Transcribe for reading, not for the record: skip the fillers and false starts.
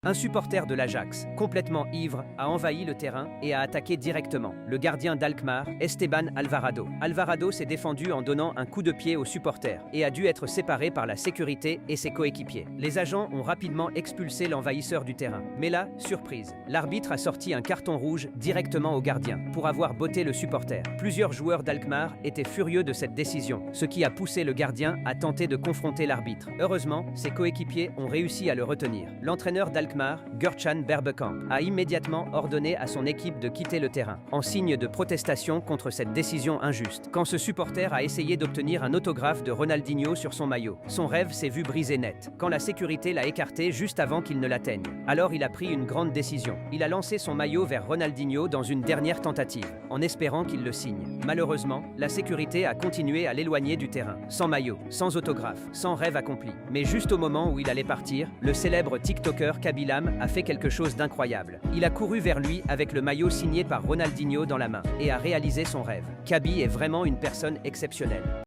Un supporter de l'Ajax, complètement ivre, a envahi le terrain et a attaqué directement le gardien d'Alkmaar, Esteban Alvarado. Alvarado s'est défendu en donnant un coup de pied au supporter et a dû être séparé par la sécurité et ses coéquipiers. Les agents ont rapidement expulsé l'envahisseur du terrain. Mais là, surprise, l'arbitre a sorti un carton rouge directement au gardien pour avoir botté le supporter. Plusieurs joueurs d'Alkmaar étaient furieux de cette décision, ce qui a poussé le gardien à tenter de confronter l'arbitre. Heureusement, ses coéquipiers ont réussi à le retenir. L'entraîneur d'Alkmaar, Gurtjan Berbekamp, a immédiatement ordonné à son équipe de quitter le terrain, en signe de protestation contre cette décision injuste. Quand ce supporter a essayé d'obtenir un autographe de Ronaldinho sur son maillot, son rêve s'est vu brisé net, quand la sécurité l'a écarté juste avant qu'il ne l'atteigne. Alors il a pris une grande décision. Il a lancé son maillot vers Ronaldinho dans une dernière tentative, en espérant qu'il le signe. Malheureusement, la sécurité a continué à l'éloigner du terrain, sans maillot, sans autographe, sans rêve accompli. Mais juste au moment où il allait partir, le célèbre TikToker Kaby Lam a fait quelque chose d'incroyable. Il a couru vers lui avec le maillot signé par Ronaldinho dans la main et a réalisé son rêve. Kaby est vraiment une personne exceptionnelle.